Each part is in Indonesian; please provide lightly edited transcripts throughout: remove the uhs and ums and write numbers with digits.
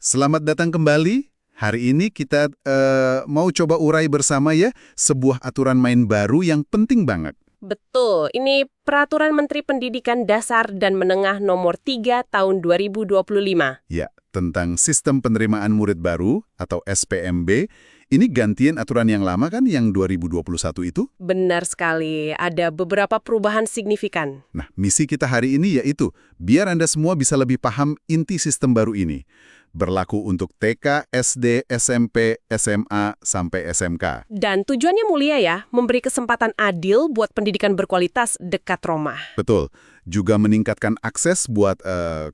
Selamat datang kembali. Hari ini kita mau coba urai bersama ya sebuah aturan main baru yang penting banget. Betul, ini Peraturan Menteri Pendidikan Dasar dan Menengah Nomor 3 Tahun 2025. Ya, tentang sistem penerimaan murid baru atau SPMB. Ini gantian aturan yang lama kan yang 2021 itu? Benar sekali, ada beberapa perubahan signifikan. Nah, misi kita hari ini yaitu biar Anda semua bisa lebih paham inti sistem baru ini. Berlaku untuk TK, SD, SMP, SMA, sampai SMK. Dan tujuannya mulia ya, memberi kesempatan adil buat pendidikan berkualitas dekat rumah. Betul. Juga meningkatkan akses buat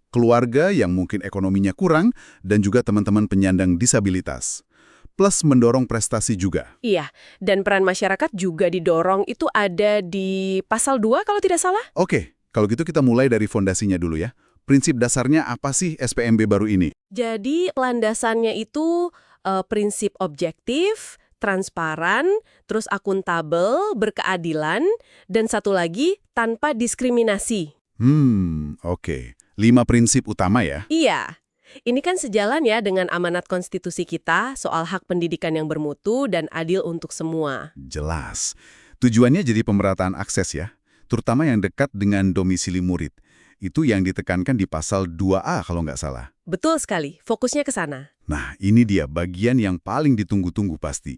keluarga yang mungkin ekonominya kurang dan juga teman-teman penyandang disabilitas. Plus mendorong prestasi juga. Iya, dan peran masyarakat juga didorong, itu ada di pasal 2 kalau tidak salah. Oke, kalau gitu kita mulai dari fondasinya dulu ya. Prinsip dasarnya apa sih SPMB baru ini? Jadi landasannya itu prinsip objektif, transparan, terus akuntabel, berkeadilan, dan satu lagi tanpa diskriminasi. Oke. 5 prinsip utama ya? Iya, ini kan sejalan ya dengan amanat konstitusi kita soal hak pendidikan yang bermutu dan adil untuk semua. Jelas. Tujuannya jadi pemerataan akses ya, terutama yang dekat dengan domisili murid. Itu yang ditekankan di pasal 2A kalau nggak salah. Betul sekali, fokusnya ke sana. Nah, ini dia bagian yang paling ditunggu-tunggu pasti.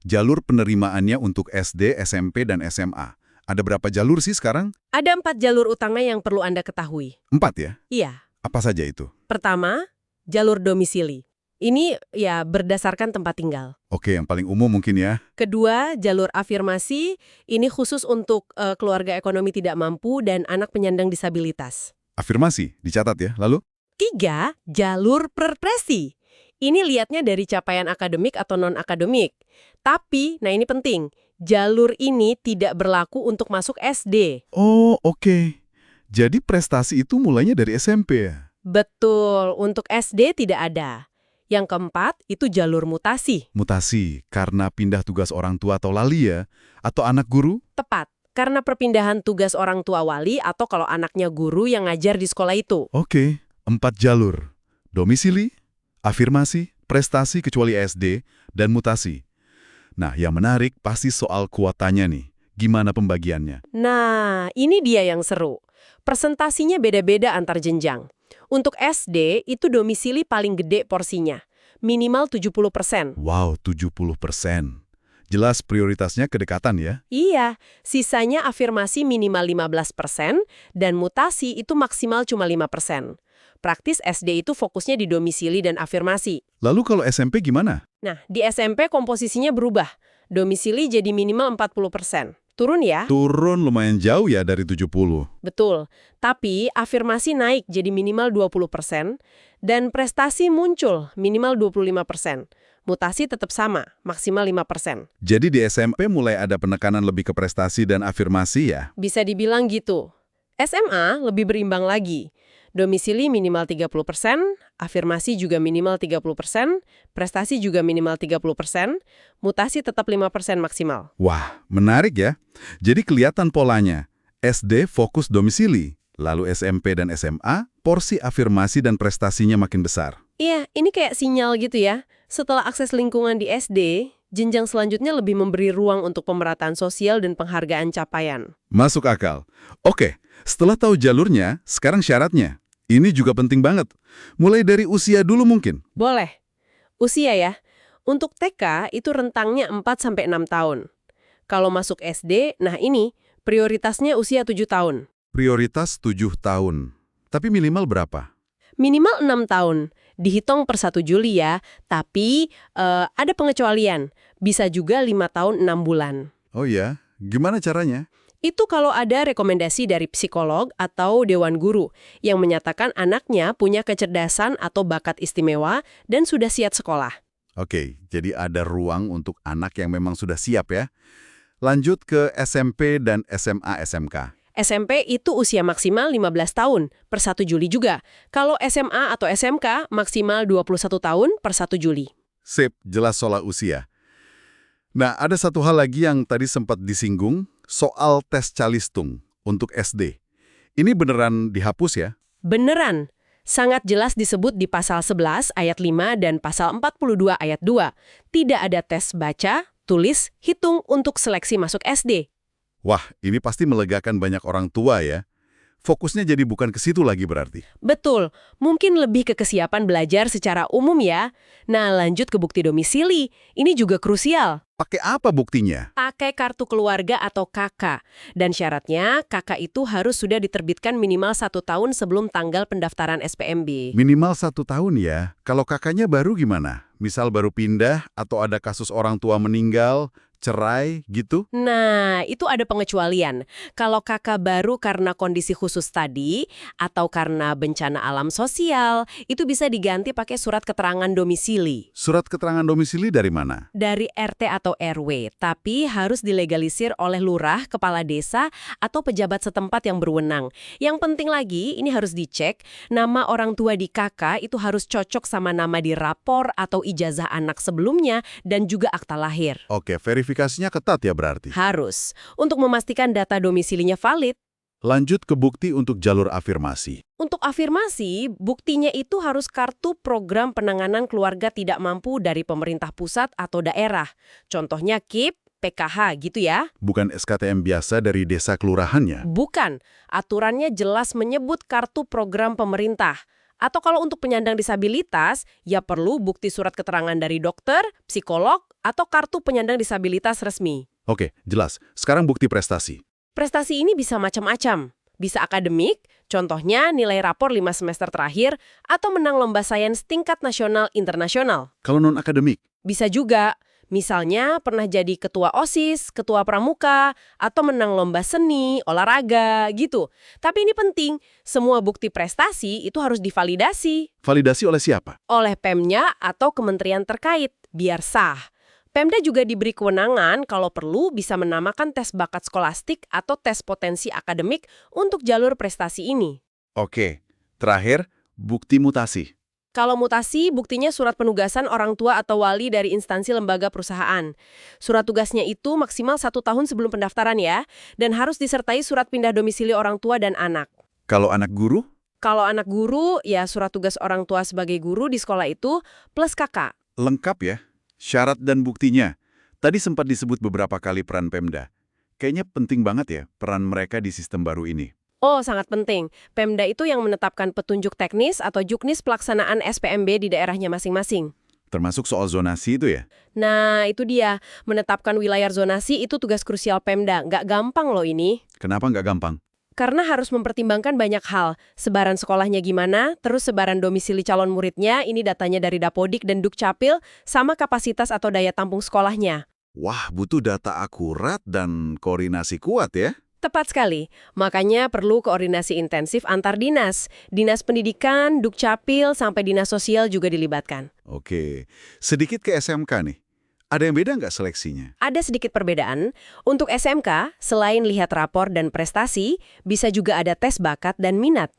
Jalur penerimaannya untuk SD, SMP, dan SMA. Ada berapa jalur sih sekarang? Ada 4 jalur utama yang perlu Anda ketahui. 4 ya? Iya. Apa saja itu? Pertama, jalur domisili. Ini ya berdasarkan tempat tinggal. Oke, yang paling umum mungkin ya. Kedua, jalur afirmasi. Ini khusus untuk keluarga ekonomi tidak mampu dan anak penyandang disabilitas. Afirmasi, dicatat ya. Lalu? 3, jalur perpresi. Ini lihatnya dari capaian akademik atau non-akademik. Tapi, nah ini penting, jalur ini tidak berlaku untuk masuk SD. Oh, oke. Jadi prestasi itu mulainya dari SMP ya? Betul, untuk SD tidak ada. Yang keempat, itu jalur mutasi. Mutasi, karena pindah tugas orang tua atau lali ya? Atau anak guru? Tepat, karena perpindahan tugas orang tua wali atau kalau anaknya guru yang ngajar di sekolah itu. Oke, 4 jalur. Domisili, afirmasi, prestasi kecuali SD, dan mutasi. Nah, yang menarik pasti soal kuotanya nih. Gimana pembagiannya? Nah, ini dia yang seru. Presentasinya beda-beda antar jenjang. Untuk SD, itu domisili paling gede porsinya. Minimal 70%. Wow, 70%. Jelas prioritasnya kedekatan ya? Iya, sisanya afirmasi minimal 15% dan mutasi itu maksimal cuma 5%. Praktis SD itu fokusnya di domisili dan afirmasi. Lalu kalau SMP gimana? Nah, di SMP komposisinya berubah. Domisili jadi minimal 40%. Turun ya? Turun lumayan jauh ya dari 70. Betul. Tapi afirmasi naik jadi minimal 20% dan prestasi muncul minimal 25%. Mutasi tetap sama, maksimal 5%. Jadi di SMP mulai ada penekanan lebih ke prestasi dan afirmasi ya? Bisa dibilang gitu. SMA lebih berimbang lagi. Domisili minimal 30%, afirmasi juga minimal 30%, prestasi juga minimal 30%, mutasi tetap 5% maksimal. Wah, menarik ya. Jadi kelihatan polanya. SD fokus domisili, lalu SMP dan SMA porsi afirmasi dan prestasinya makin besar. Iya, ini kayak sinyal gitu ya. Setelah akses lingkungan di SD, jenjang selanjutnya lebih memberi ruang untuk pemerataan sosial dan penghargaan capaian. Masuk akal. Oke, setelah tahu jalurnya, sekarang syaratnya. Ini juga penting banget. Mulai dari usia dulu mungkin. Boleh. Usia ya. Untuk TK itu rentangnya 4-6 tahun. Kalau masuk SD, nah ini prioritasnya usia 7 tahun. Prioritas 7 tahun. Tapi minimal berapa? Minimal 6 tahun. Dihitung per 1 Juli ya. Tapi ada pengecualian. Bisa juga 5 tahun 6 bulan. Oh ya, gimana caranya? Itu kalau ada rekomendasi dari psikolog atau dewan guru yang menyatakan anaknya punya kecerdasan atau bakat istimewa dan sudah siap sekolah. Oke, jadi ada ruang untuk anak yang memang sudah siap ya. Lanjut ke SMP dan SMA SMK. SMP itu usia maksimal 15 tahun per 1 Juli juga. Kalau SMA atau SMK maksimal 21 tahun per 1 Juli. Sip, jelas soal usia. Nah, ada satu hal lagi yang tadi sempat disinggung, soal tes calistung untuk SD. Ini beneran dihapus ya? Beneran. Sangat jelas disebut di pasal 11 ayat 5 dan pasal 42 ayat 2. Tidak ada tes baca, tulis, hitung untuk seleksi masuk SD. Wah, ini pasti melegakan banyak orang tua ya. Fokusnya jadi bukan ke situ lagi berarti. Betul, mungkin lebih ke kesiapan belajar secara umum ya. Nah, lanjut ke bukti domisili. Ini juga krusial. Pakai apa buktinya? Pakai kartu keluarga atau KK. Dan syaratnya, KK itu harus sudah diterbitkan minimal 1 tahun sebelum tanggal pendaftaran SPMB. Minimal 1 tahun ya. Kalau kakaknya baru gimana? Misal baru pindah atau ada kasus orang tua meninggal, cerai gitu? Nah, itu ada pengecualian. Kalau kakak baru karena kondisi khusus tadi, atau karena bencana alam sosial, itu bisa diganti pakai surat keterangan domisili. Surat keterangan domisili dari mana? Dari RT atau RW, tapi harus dilegalisir oleh lurah, kepala desa, atau pejabat setempat yang berwenang. Yang penting lagi, ini harus dicek, nama orang tua di KK itu harus cocok sama nama di rapor atau ijazah anak sebelumnya, dan juga akta lahir. Oke, verifikasinya ketat ya berarti. Harus, untuk memastikan data domisilinya valid. Lanjut ke bukti untuk jalur afirmasi. Untuk afirmasi, buktinya itu harus kartu program penanganan keluarga tidak mampu dari pemerintah pusat atau daerah. Contohnya KIP, PKH gitu ya. Bukan SKTM biasa dari desa kelurahannya. Bukan, aturannya jelas menyebut kartu program pemerintah. Atau kalau untuk penyandang disabilitas, ya perlu bukti surat keterangan dari dokter, psikolog, atau kartu penyandang disabilitas resmi. Oke, jelas. Sekarang bukti prestasi. Prestasi ini bisa macam-macam. Bisa akademik, contohnya nilai rapor 5 semester terakhir, atau menang lomba sains tingkat nasional internasional. Kalau non-akademik? Bisa juga, misalnya pernah jadi ketua OSIS, ketua pramuka, atau menang lomba seni, olahraga, gitu. Tapi ini penting, semua bukti prestasi itu harus divalidasi. Validasi oleh siapa? Oleh Pemnya atau kementerian terkait, biar sah. Pemda juga diberi kewenangan kalau perlu bisa menamakan tes bakat skolastik atau tes potensi akademik untuk jalur prestasi ini. Oke, terakhir, bukti mutasi. Kalau mutasi, buktinya surat penugasan orang tua atau wali dari instansi lembaga perusahaan. Surat tugasnya itu maksimal 1 tahun sebelum pendaftaran ya, dan harus disertai surat pindah domisili orang tua dan anak. Kalau anak guru? Kalau anak guru, ya surat tugas orang tua sebagai guru di sekolah itu plus kakak. Lengkap ya. Syarat dan buktinya. Tadi sempat disebut beberapa kali peran Pemda. Kayaknya penting banget ya peran mereka di sistem baru ini. Oh, sangat penting. Pemda itu yang menetapkan petunjuk teknis atau juknis pelaksanaan SPMB di daerahnya masing-masing. Termasuk soal zonasi itu ya? Nah, itu dia. Menetapkan wilayah zonasi itu tugas krusial Pemda. Nggak gampang loh ini. Kenapa nggak gampang? Karena harus mempertimbangkan banyak hal. Sebaran sekolahnya gimana, terus sebaran domisili calon muridnya, ini datanya dari Dapodik dan Dukcapil, sama kapasitas atau daya tampung sekolahnya. Wah, butuh data akurat dan koordinasi kuat ya? Tepat sekali. Makanya perlu koordinasi intensif antar dinas. Dinas pendidikan, Dukcapil, sampai dinas sosial juga dilibatkan. Oke, sedikit ke SMK nih. Ada yang beda nggak seleksinya? Ada sedikit perbedaan. Untuk SMK, selain lihat rapor dan prestasi, bisa juga ada tes bakat dan minat.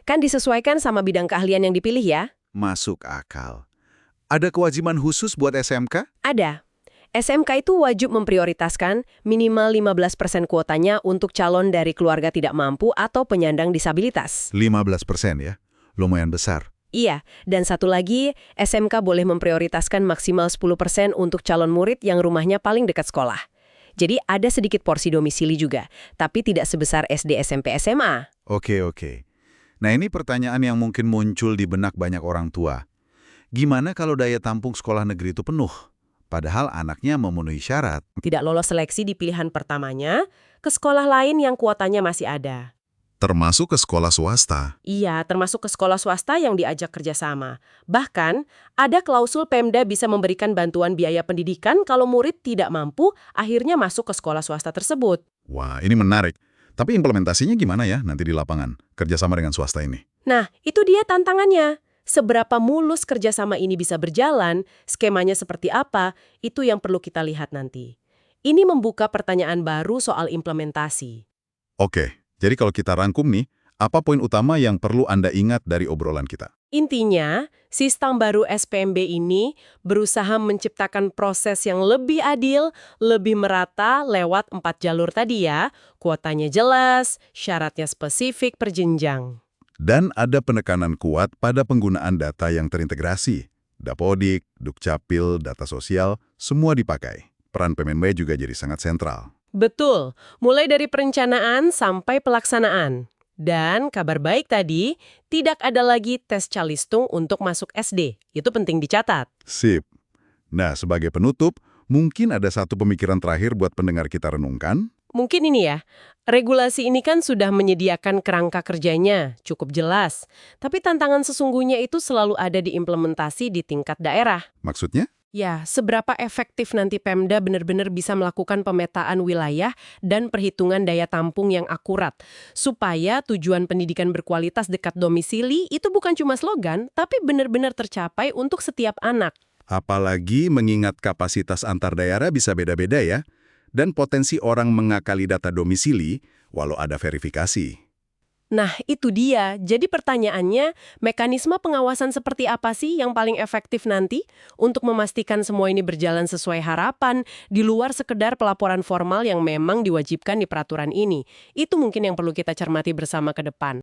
Kan disesuaikan sama bidang keahlian yang dipilih ya? Masuk akal. Ada kewajiban khusus buat SMK? Ada. SMK itu wajib memprioritaskan minimal 15% kuotanya untuk calon dari keluarga tidak mampu atau penyandang disabilitas. 15% ya? Lumayan besar. Iya, dan satu lagi, SMK boleh memprioritaskan maksimal 10% untuk calon murid yang rumahnya paling dekat sekolah. Jadi ada sedikit porsi domisili juga, tapi tidak sebesar SD, SMP, SMA. Oke. Nah ini pertanyaan yang mungkin muncul di benak banyak orang tua. Gimana kalau daya tampung sekolah negeri itu penuh? Padahal anaknya memenuhi syarat. Tidak lolos seleksi di pilihan pertamanya, ke sekolah lain yang kuotanya masih ada. Termasuk ke sekolah swasta. Iya, termasuk ke sekolah swasta yang diajak kerjasama. Bahkan, ada klausul Pemda bisa memberikan bantuan biaya pendidikan kalau murid tidak mampu akhirnya masuk ke sekolah swasta tersebut. Wah, ini menarik. Tapi implementasinya gimana ya nanti di lapangan, kerjasama dengan swasta ini? Nah, itu dia tantangannya. Seberapa mulus kerjasama ini bisa berjalan, skemanya seperti apa, itu yang perlu kita lihat nanti. Ini membuka pertanyaan baru soal implementasi. Oke, jadi kalau kita rangkum nih, apa poin utama yang perlu Anda ingat dari obrolan kita? Intinya, sistem baru SPMB ini berusaha menciptakan proses yang lebih adil, lebih merata lewat 4 jalur tadi ya. Kuotanya jelas, syaratnya spesifik per jenjang. Dan ada penekanan kuat pada penggunaan data yang terintegrasi. Dapodik, Dukcapil, data sosial, semua dipakai. Peran PMNW juga jadi sangat sentral. Betul, mulai dari perencanaan sampai pelaksanaan. Dan kabar baik tadi, tidak ada lagi tes calistung untuk masuk SD. Itu penting dicatat. Sip. Nah, sebagai penutup, mungkin ada satu pemikiran terakhir buat pendengar kita renungkan. Mungkin ini ya, regulasi ini kan sudah menyediakan kerangka kerjanya, cukup jelas. Tapi tantangan sesungguhnya itu selalu ada di implementasi di tingkat daerah. Maksudnya? Ya, seberapa efektif nanti Pemda benar-benar bisa melakukan pemetaan wilayah dan perhitungan daya tampung yang akurat, supaya tujuan pendidikan berkualitas dekat domisili itu bukan cuma slogan, tapi benar-benar tercapai untuk setiap anak. Apalagi mengingat kapasitas antar daerah bisa beda-beda ya, dan potensi orang mengakali data domisili walau ada verifikasi. Nah, itu dia. Jadi pertanyaannya, mekanisme pengawasan seperti apa sih yang paling efektif nanti untuk memastikan semua ini berjalan sesuai harapan di luar sekedar pelaporan formal yang memang diwajibkan di peraturan ini? Itu mungkin yang perlu kita cermati bersama ke depan.